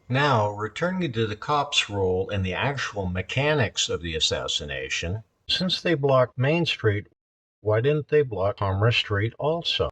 Now, returning to the cops' role in the actual mechanics of the assassination, since they blocked Main Street, why didn't they block Commerce Street also?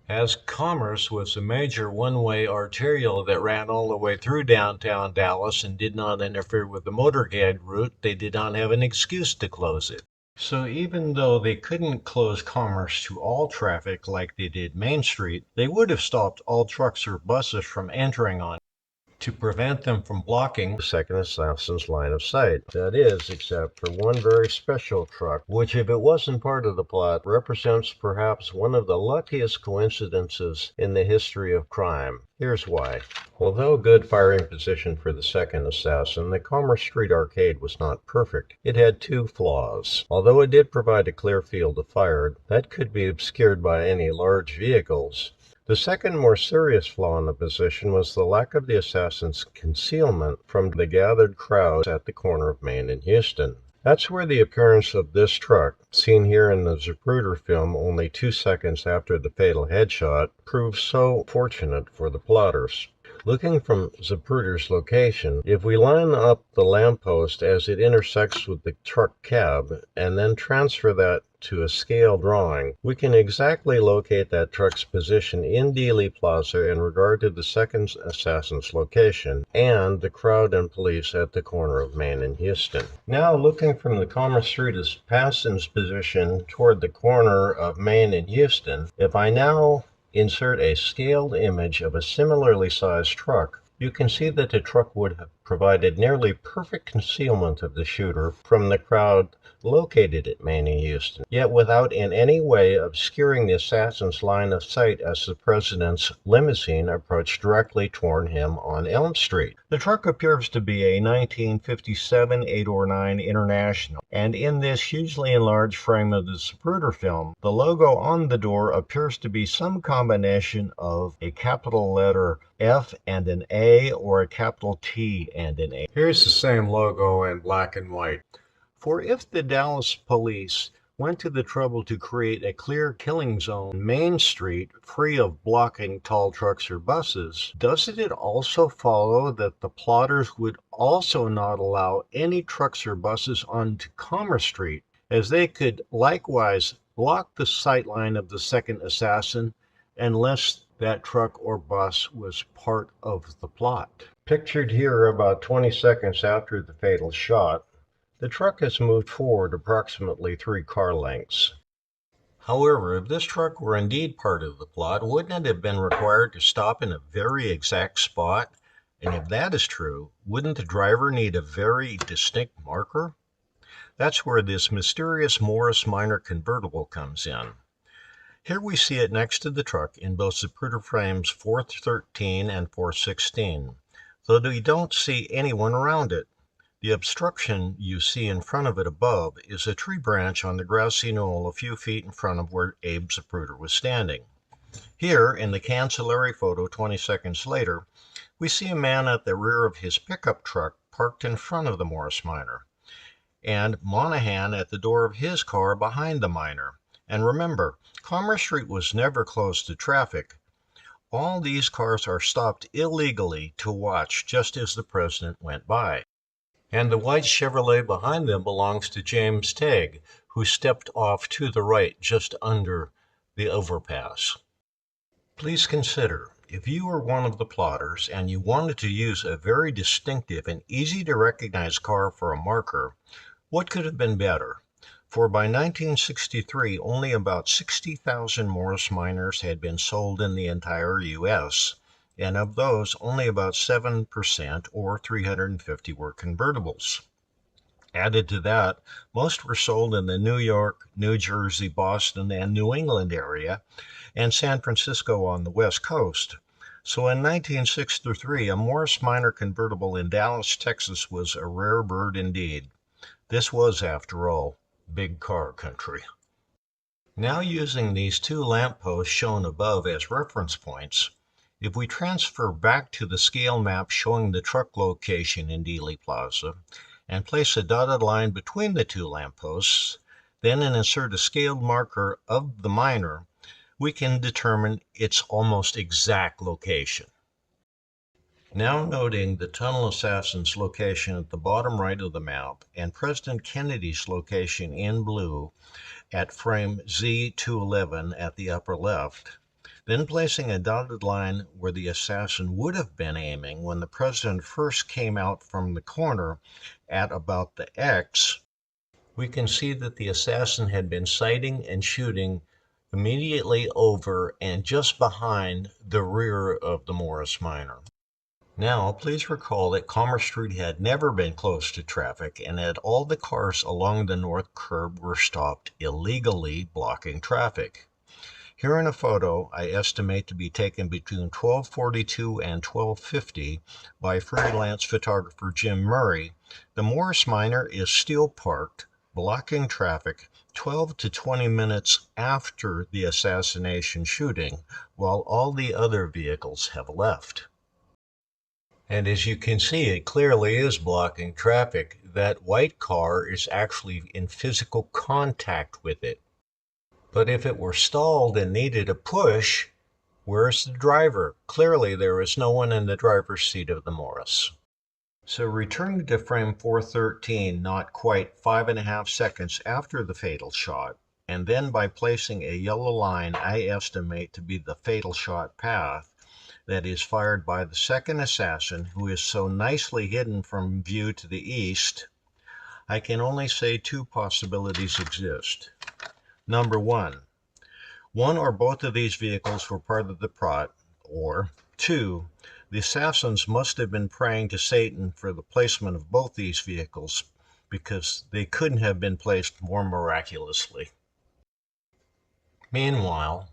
As Commerce was a major one-way arterial that ran all the way through downtown Dallas and did not interfere with the motorcade route, they did not have an excuse to close it. So even though they couldn't close Commerce to all traffic like they did Main Street, they would have stopped all trucks or buses from entering on to prevent them from blocking the second assassin's line of sight. That is, except for one very special truck, which, if it wasn't part of the plot, represents perhaps one of the luckiest coincidences in the history of crime. Here's why. Although a good firing position for the second assassin, the Commerce Street arcade was not perfect. It had two flaws. Although it did provide a clear field of fire, that could be obscured by any large vehicles. The second, more serious flaw in the position was the lack of the assassin's concealment from the gathered crowds at the corner of Main and Houston. That's where the appearance of this truck, seen here in the Zapruder film only 2 seconds after the fatal headshot, proved so fortunate for the plotters. Looking from Zapruder's location, if we line up the lamppost as it intersects with the truck cab and then transfer that to a scale drawing, we can exactly locate that truck's position in Dealey Plaza in regard to the second assassin's location and the crowd and police at the corner of Main and Houston. Now, looking from the Commerce Street assassin's position toward the corner of Main and Houston, if I now insert a scaled image of a similarly sized truck, you can see that the truck would have provided nearly perfect concealment of the shooter from the crowd located at Main and Houston, yet without in any way obscuring the assassin's line of sight as the president's limousine approached directly toward him on Elm Street. The truck appears to be a 1957 809 International, and in this hugely enlarged frame of the Zapruder film, the logo on the door appears to be some combination of a capital letter F and an A or a capital T and an A. Here's the same logo in black and white. For if the Dallas police went to the trouble to create a clear killing zone, Main Street, free of blocking tall trucks or buses, doesn't it also follow that the plotters would also not allow any trucks or buses onto Commerce Street, as they could likewise block the sightline of the second assassin unless that truck or bus was part of the plot? Pictured here about 20 seconds after the fatal shot, the truck has moved forward approximately 3 car lengths. However, if this truck were indeed part of the plot, wouldn't it have been required to stop in a very exact spot? And if that is true, wouldn't the driver need a very distinct marker? That's where this mysterious Morris Minor convertible comes in. Here we see it next to the truck in both Zapruder frames 413 and 416, though we don't see anyone around it. The obstruction you see in front of it above is a tree branch on the grassy knoll a few feet in front of where Abe Zapruder was standing. Here, in the cancellary photo 20 seconds later, we see a man at the rear of his pickup truck parked in front of the Morris Minor, and Monahan at the door of his car behind the Minor. And remember, Commerce Street was never closed to traffic. All these cars are stopped illegally to watch just as the president went by. And the white Chevrolet behind them belongs to James Tague, who stepped off to the right just under the overpass. Please consider, if you were one of the plotters and you wanted to use a very distinctive and easy to recognize car for a marker, what could have been better? For by 1963, only about 60,000 Morris Minors had been sold in the entire U.S., and of those, only about 7% or 350 were convertibles. Added to that, most were sold in the New York, New Jersey, Boston, and New England area, and San Francisco on the West Coast. So in 1963, a Morris Minor convertible in Dallas, Texas was a rare bird indeed. This was, after all, big car country. Now, using these two lampposts shown above as reference points, if we transfer back to the scale map showing the truck location in Dealey Plaza and place a dotted line between the two lampposts, then insert a scaled marker of the Minor, we can determine its almost exact location. Now noting the tunnel assassin's location at the bottom right of the map and President Kennedy's location in blue at frame Z211 at the upper left, then placing a dotted line where the assassin would have been aiming when the president first came out from the corner at about the X, we can see that the assassin had been sighting and shooting immediately over and just behind the rear of the Morris Minor. Now, please recall that Commerce Street had never been closed to traffic and that all the cars along the north curb were stopped illegally, blocking traffic. Here in a photo I estimate to be taken between 1242 and 1250 by freelance photographer Jim Murray, the Morris Minor is still parked, blocking traffic 12 to 20 minutes after the assassination shooting, while all the other vehicles have left. And as you can see, it clearly is blocking traffic. That white car is actually in physical contact with it. But if it were stalled and needed a push, where's the driver? Clearly there is no one in the driver's seat of the Morris. So returning to frame 413, not quite 5.5 seconds after the fatal shot, and then by placing a yellow line I estimate to be the fatal shot path, that is fired by the second assassin, who is so nicely hidden from view to the east, I can only say two possibilities exist. Number one or both of these vehicles were part of the plot, or two, the assassins must have been praying to Satan for the placement of both these vehicles because they couldn't have been placed more miraculously. Meanwhile,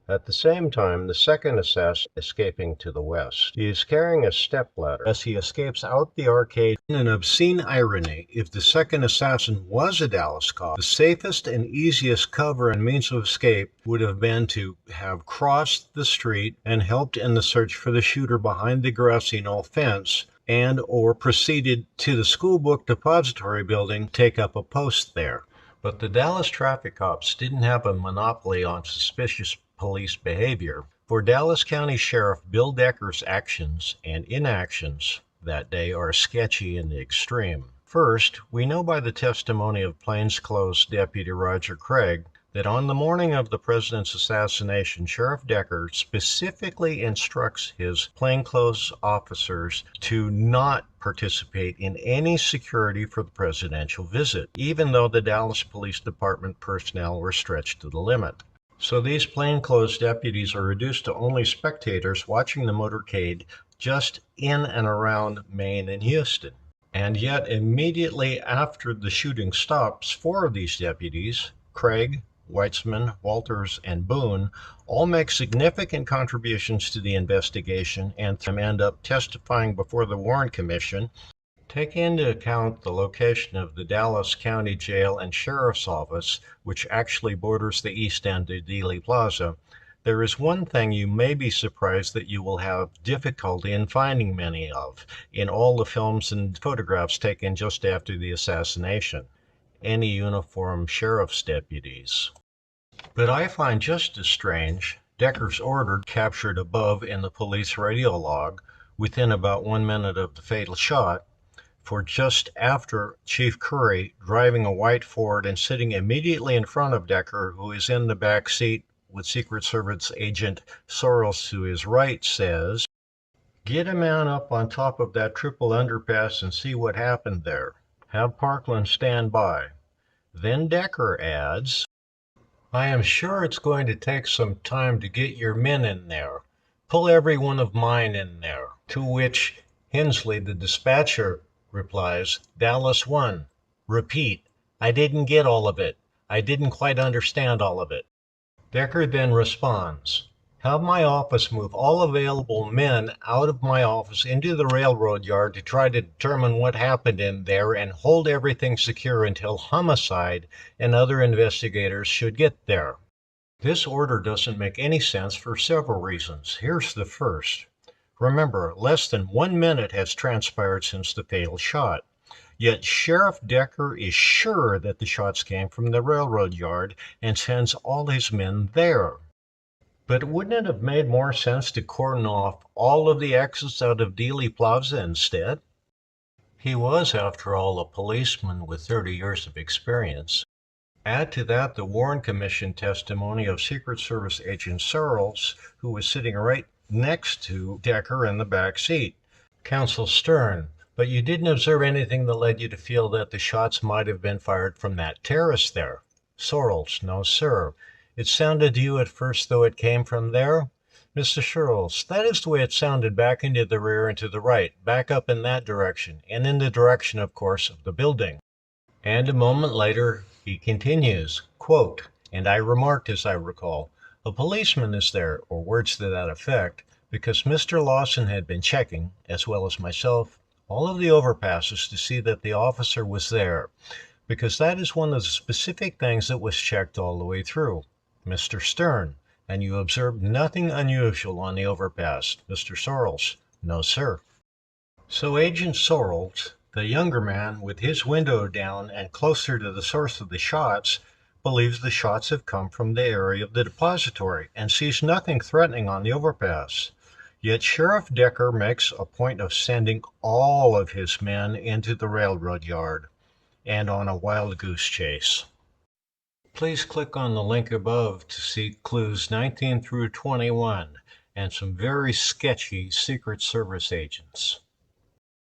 at the same time, the second assassin escaping to the west. He is carrying a stepladder as he escapes out the arcade. In an obscene irony, if the second assassin was a Dallas cop, the safest and easiest cover and means of escape would have been to have crossed the street and helped in the search for the shooter behind the grassy knoll fence, and or proceeded to the school book depository building to take up a post there. But the Dallas traffic cops didn't have a monopoly on suspicious police behavior, for Dallas County Sheriff Bill Decker's actions and inactions that day are sketchy in the extreme. First, we know by the testimony of plainclothes Deputy Roger Craig that on the morning of the president's assassination, Sheriff Decker specifically instructs his plainclothes officers to not participate in any security for the presidential visit, even though the Dallas Police Department personnel were stretched to the limit. So these plainclothes deputies are reduced to only spectators watching the motorcade just in and around Maine and Houston. And yet immediately after the shooting stops, four of these deputies, Craig, Weitzman, Walters, and Boone, all make significant contributions to the investigation and end up testifying before the Warren Commission. Taking into account the location of the Dallas County Jail and Sheriff's Office, which actually borders the east end of Dealey Plaza, there is one thing you may be surprised that you will have difficulty in finding many of in all the films and photographs taken just after the assassination: any uniformed sheriff's deputies. But I find just as strange Decker's order, captured above in the police radio log within about 1 minute of the fatal shot, for just after Chief Curry, driving a white Ford and sitting immediately in front of Decker, who is in the back seat with Secret Service agent Soros to his right, says, "Get a man up on top of that triple underpass and see what happened there. Have Parkland stand by." Then Decker adds, "I am sure it's going to take some time to get your men in there. Pull every one of mine in there." To which Hensley, the dispatcher, replies, "Dallas 1. Repeat. I didn't get all of it. I didn't quite understand all of it." Decker then responds, "Have my office move all available men out of my office into the railroad yard to try to determine what happened in there and hold everything secure until homicide and other investigators should get there." This order doesn't make any sense for several reasons. Here's the first. Remember, less than 1 minute has transpired since the fatal shot. Yet Sheriff Decker is sure that the shots came from the railroad yard and sends all his men there. But wouldn't it have made more sense to cordon off all of the exits out of Dealey Plaza instead? He was, after all, a policeman with 30 years of experience. Add to that the Warren Commission testimony of Secret Service Agent Searles, who was sitting right next to Decker in the back seat. Counsel Stern, but you didn't observe anything that led you to feel that the shots might have been fired from that terrace there. Searles, no sir. It sounded to you at first though it came from there? Mr. Searles, that is the way it sounded, back into the rear and to the right, back up in that direction, and in the direction, of course, of the building. And a moment later, he continues, quote, and I remarked, as I recall, a policeman is there, or words to that effect, because Mr. Lawson had been checking, as well as myself, all of the overpasses to see that the officer was there, because that is one of the specific things that was checked all the way through. Mr. Stern, and you observed nothing unusual on the overpass. Mr. Searles, no, sir. So Agent Searles, the younger man with his window down and closer to the source of the shots, believes the shots have come from the area of the depository and sees nothing threatening on the overpass. Yet Sheriff Decker makes a point of sending all of his men into the railroad yard and on a wild goose chase. Please click on the link above to see clues 19 through 21 and some very sketchy Secret Service agents.